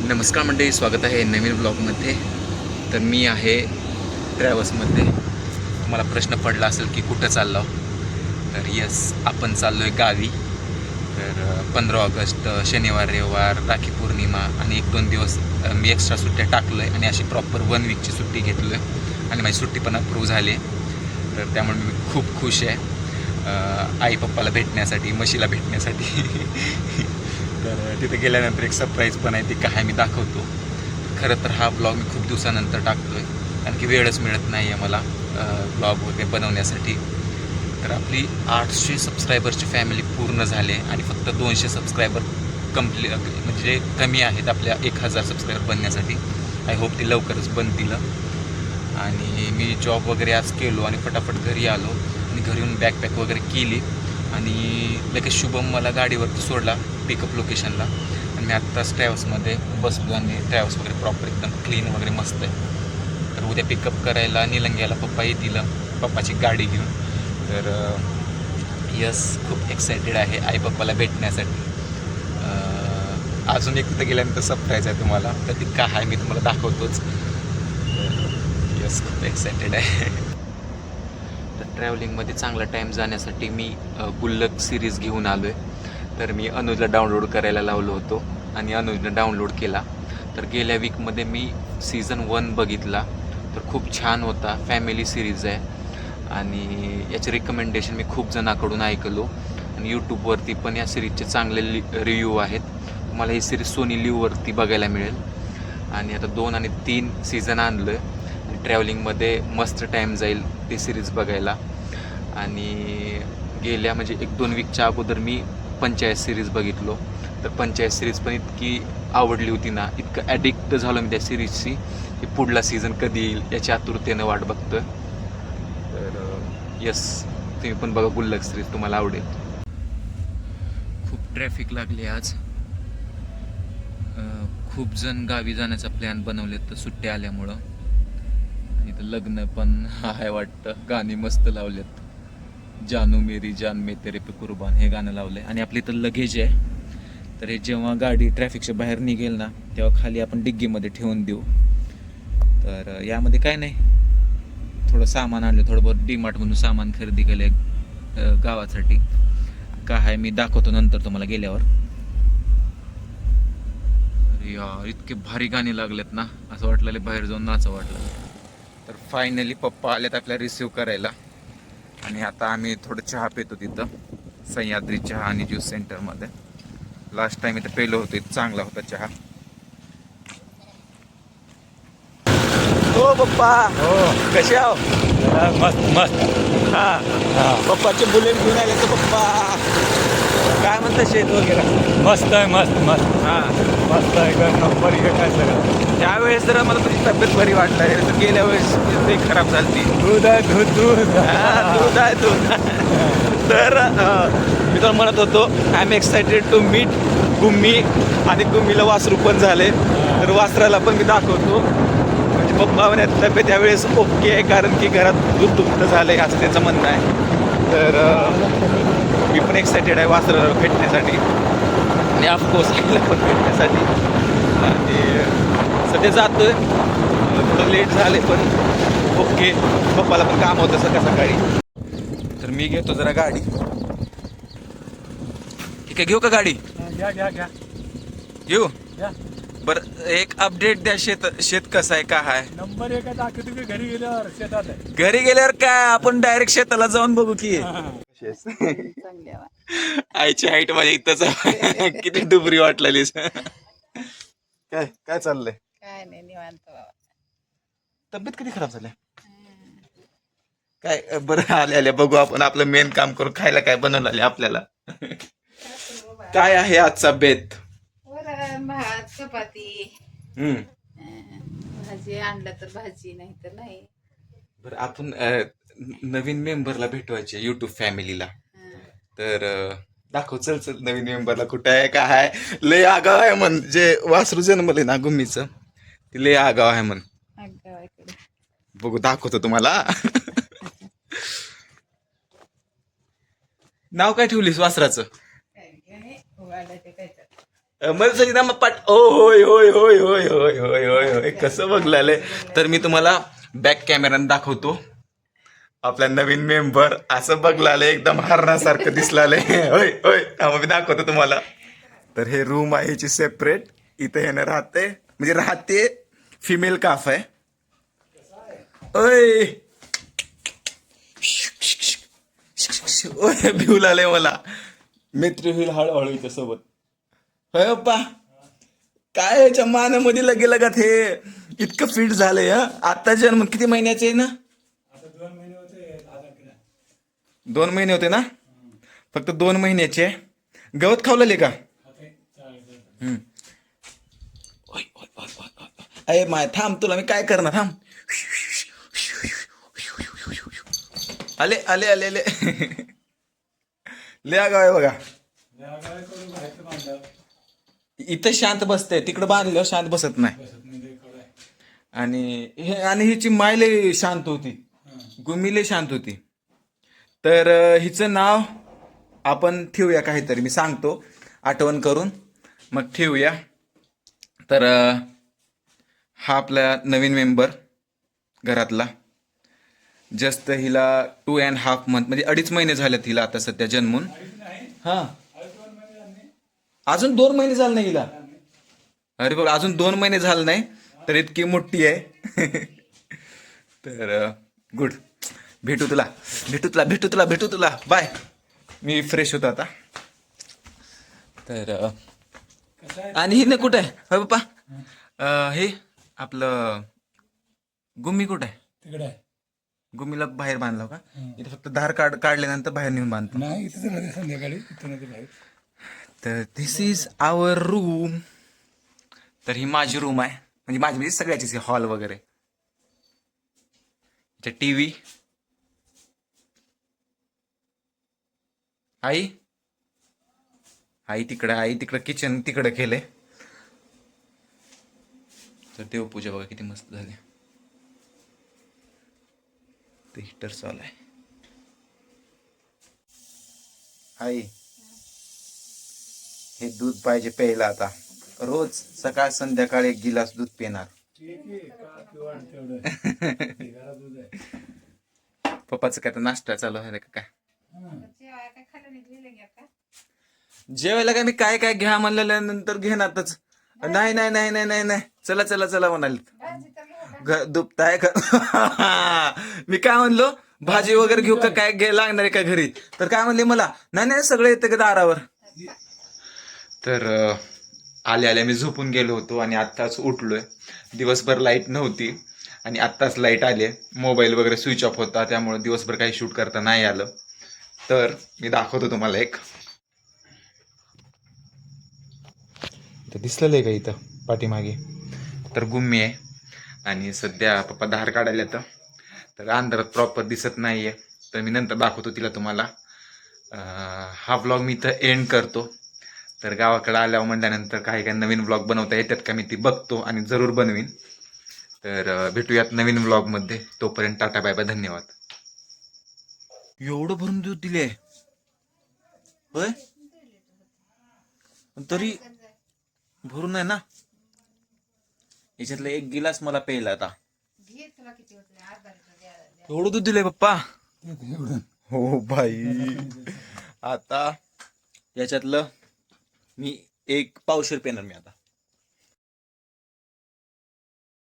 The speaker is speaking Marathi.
नमस्कार मंडळी, स्वागत आहे नवीन ब्लॉगमध्ये. तर मी आहे ट्रॅव्हल्समध्ये. तुम्हाला प्रश्न पडला असेल की कुठं चाललो. तर यस, आपण चाललो आहे गावी. तर 15 ऑगस्ट शनिवार, रविवार, राखी पौर्णिमा आणि 1-2 दिवस मी एक्स्ट्रा सुट्ट्या टाकलो आहे आणि अशी प्रॉपर 1 वीकची सुट्टी घेतलो आहे आणि माझी सुट्टी पण अप्रूव्ह झाली आहे. तर त्यामुळे मी खूप खुश आहे आई पप्पाला भेटण्यासाठी, म्हशीला भेटण्यासाठी. तर तिथे गेल्यानंतर एक सरप्राईज पण आहे, ती काय मी दाखवतो. खरं तर हा ब्लॉग मी खूप दिवसानंतर टाकतो आहे, कारण की वेळच मिळत नाही आहे मला ब्लॉग वगैरे बनवण्यासाठी. तर आपली 800 सबस्क्रायबरची फॅमिली पूर्ण झाली आहे आणि फक्त 200 सबस्क्रायबर म्हणजे कमी आहेत आपल्या 1000 सबस्क्रायबर बनण्यासाठी. आय होप ती लवकरच बनतील. आणि मी जॉब वगैरे आज केलो आणि फटाफट घरी आलो आणि घरी येऊन बॅकपॅक वगैरे केली आणि लगेच शुभम मला गाडीवरती सोडला पिकअप लोकेशनला आणि मी आत्ताच ट्रॅव्हल्समध्ये बसलो आणि ट्रॅव्हल्स वगैरे प्रॉपर एकदम क्लीन वगैरे मस्त आहे. तर उद्या पिकअप करायला निलंग्याला पप्पा येतील, पप्पाची गाडी घेऊन. तर यस, खूप एक्सायटेड आहे आई पप्पाला भेटण्यासाठी. अजून एक तिथं गेल्यानंतर सरप्राईज आहे तुम्हाला, तर ती काय आहे मी तुम्हाला दाखवतोच. यस, खूप एक्सायटेड आहे. तर ट्रॅव्हलिंगमध्ये चांगला टाईम जाण्यासाठी मी गुल्लक सिरीज घेऊन आलो आहे. तर मी अनुजला डाउनलोड करायला लावलो होतो आणि अनुजनं डाउनलोड केला. तर गेल्या वीकमध्ये मी सीझन 1 बघितला, तर खूप छान होता. फॅमिली सिरीज आहे आणि याचे रिकमेंडेशन मी खूप जणांकडून ऐकलो आणि यूट्यूबवरती पण या सिरीजचे चांगले रिव्ह्यू आहेत. तुम्हाला ही सिरीज सोनी लिव्हवरती बघायला मिळेल. आणि आता 2 आणि 3 सीझन आणलं आहे. ट्रॅव्हलिंगमध्ये मस्त टाईम जाईल ती सिरीज बघायला. आणि गेल्या म्हणजे 1-2 वीकच्या अगोदर मी पंचायत सिरीज बघितलो. तर पंचायत सिरीज पण इतकी आवडली होती ना, इतकं ॲडिक्ट झालो मी त्या सिरीजची की पुढला सीझन कधी येईल याची आतुरतेनं वाट बघतो. तर यस, तुम्ही पण बघा गुल्लक सिरीज, तुम्हाला आवडेल. खूप ट्रॅफिक लागली आज. खूप जण गावी जाण्याचा प्लॅन बनवलेत तर सुट्ट्या आल्यामुळं. आणि इथं लग्न पण आहे वाटतं. गाणी मस्त लावलेत. जानू मेरी जान में तेरे पे कुर्बान हे गाणं लावलंय. आणि आपलं इथं लगेज आहे, तर हे जेव्हा गाडी ट्रॅफिकच्या बाहेर निघेल ना, तेव्हा खाली आपण डिग्गीमध्ये ठेवून देऊ. तर यामध्ये काय नाही, थोडं सामान आणलं, थोडं बहुत डीमार्टमधून सामान खरेदी केलं गावासाठी. काय आहे मी दाखवतो नंतर तुम्हाला गेल्यावर. अरे यार, इतके भारी गाणी लागलेत ना, असं वाटलं बाहेर जाऊन नाचं वाटलं. तर फायनली पप्पा आलेत आपल्याला रिसिव्ह करायला आणि आता आम्ही थोडं चहा पितो तिथं सह्याद्री चहा आणि ज्यूस सेंटरमध्ये. लास्ट टाइम इथं पेलो होतो, इथं चांगला होता चहा. हो पप्पा, हो, कसे आहो? मस्त मस्त. हा, पप्पाचे बुलेट घेऊन आले तर पप्पा. काय म्हणता शेत वगैरे? मस्त आहे, मस्त मस्त. हा, मस्त आहे, एकदम नंबर एक आहे सगळं. त्यावेळेस जरा मला तुझी तब्येत बरी वाटणार आहे, तर गेल्या वेळेस ते खराब झाली. दूध आहे, दूध दूध. दूध आहे दूध. तर मी तर म्हणत होतो, I am excited to meet Gummi. आणि गुम्मीला वासरू पण झाले, तर वासराला पण मी दाखवतो. म्हणजे पप्पा म्हणाले तब्येत यावेळेस ओके आहे, कारण की घरात दूध दुभतं झालं आहे असं त्याचं म्हणणं आहे. तर मी पण एक्सायटेड आहे वासराला भेटण्यासाठी आणि ऑफकोर्स आईला पण भेटण्यासाठी. आणि सध्या जातोय, थोडं लेट झाले पण ओके. पप्पाला पण काम होतं सकाळी. तर मी घेतो जरा गाडी. ठीक आहे, घेऊ का गाडी? घ्या घ्या घ्या घेऊ. घ्या. बरं, एक अपडेट द्या. शेत कसं आहे, काय आहे? नंबर एक आहे, दाखवतो की घरी गेल्यावर शेतात आहे. घरी गेल्यावर काय, आपण डायरेक्ट शेताला जाऊन बघू की. आईची हाईट माझ्या इथंच आहे. किती डुबरी वाटलेलीस. काय काय चाललंय? काय नाही, निवांत बाबा. तब्येत कधी खराब झाली काय? बरं, आले बघू आपण आपलं मेन काम करू. खायला काय बनवलं आले आपल्याला? काय आहे आजचा बेत? वरण भात चपाती. हम्म. भाजी आणलं तर भाजी, नाही तर नाही. बरं, आपण नवीन मेंबरला भेटवायचे युट्यूब फॅमिलीला. तर दाखव, चल नवीन मेंबरला कुठं आहे, काय आहे. लय आगाव आहे म्हण, जे वासरू जन्मले ना गुम्मीचं, ते लय आगाव आहे म्हण. गावाकडे बघू, दाखवतो तुम्हाला. नाव काय ठेवलीस वासराचं? काय नाही, उघडलं ते काय तर. मधुसूदन मामा पाट ओ होय होय होय होय होय होय होय होय कसं बघलाय. तर मी तुम्हाला बॅक कॅमेराने दाखवतो आपला नवीन मेंबर असं बघलाले एकदम हरणासारखं दिसलाले. होय होय मी दाखवतो तुम्हाला. तर हे रूम आहे ह्याची सेपरेट. इथे ह्यानं राहते म्हणजे राहते फिमेल काफ आहे. ओय ओय भिऊ लागले मला. मित्र होईल हळूहळू इथे सोबत. होय पप्पा काय याच्या मानामध्ये लगे लगत हे इतकं फिट झालंय. आता जन्म किती महिन्याचे आहे ना. 2 महिने होते ना. फक्त 2 महिन्याचे. गवत खावलेले का. अरे माय थांब तुला मी काय करणार थांब. आले आले आले आले. ले गाव आहे बघा. इथं शांत बसते तिकडं बांधल्यावर शांत बसत नाही. आणि हिची मायले शांत होती. गुमिले शांत होती. तर हिचं नाव आपण ठेवूया काहीतरी मी सांगतो आठवण करून मग ठेवूया. तर हा आपला नवीन मेंबर घरातला. जस्ट हिला 2.5 months म्हणजे 2.5 महिने झालेत हिला आता सध्या जन्मून. हा अजून 2 महिने झाले नाही हिला. अरे बघ अजून 2 महिने झाले नाही तर इतकी मोठी आहे. तर गुड. भेटू तुला बाय. मी फ्रेश होतो आता. तर आणि ही ना कुठं आहे होय पप्पा. हे आपलं गुम्मी कुठं आहे. तिकडे आहे. गुम्मीला बाहेर बांधला का. इथे फक्त धार काढल्यानंतर बाहेर नेऊन बांधतो. नाही इथेच राहते संध्याकाळी इथं नाही बाहेर. तर दिस इज आवर रूम. तर ही माझी रूम आहे म्हणजे माझी म्हणजे सगळ्याचीच हॉल वगैरे. टीव्ही आई तिकडं किचन तिकडं केलंय. तर देवपूजा बघा किती मस्त झाली. ते हिटर चालू आहे. आई हे दूध पाहिजे प्यायला आता. रोज सकाळ संध्याकाळ 1 गिलास दूध पिणार. पप्पाचं काय तर नाश्ता चालू आहे का काय. जेवायला काय मी काय काय घ्या म्हणलेल्या नंतर घेणारच. नाही नाही नाही नाही नाही नाही चला चला चला म्हणाले. दुपताय का. मी काय म्हणलो भाजी वगैरे घेऊ का काय घ्यायला लागणार आहे का घरी. तर काय म्हणले मला नाही नाही सगळं येतं का दारावर. तर आल्या मी झोपून गेलो होतो आणि आत्ताच उठलोय. दिवसभर लाईट नव्हती आणि आत्ताच लाईट आली. मोबाईल वगैरे स्विच ऑफ होता त्यामुळे दिवसभर काही शूट करता नाही आलं. तर मी दाखवतो तुम्हाला एक. तर दिसलेलं आहे का इथं पाठीमागे. तर गुम्मी आहे आणि सध्या पप्पा धार काढायला येतं. तर अंधारात प्रॉपर दिसत नाहीये. तर मी नंतर दाखवतो तिला तुम्हाला. हा ब्लॉग मी इथं एंड करतो. तर गावाकडे आल्यावर म्हणल्यानंतर काही काही नवीन ब्लॉग बनवता येतात का मी ती बघतो आणि जरूर बनवीन. तर भेटूयात नवीन ब्लॉगमध्ये. तोपर्यंत टाटा बाय बाय धन्यवाद. एवढं भरून दूध दिले होय तरी भरून आहे ना. याच्यातलं 1 गिलास मला प्यायला आता. एवढं दूध दिलंय पप्पा. हो भाई. आता याच्यातलं मी 1 पावशेर पेणार मी आता.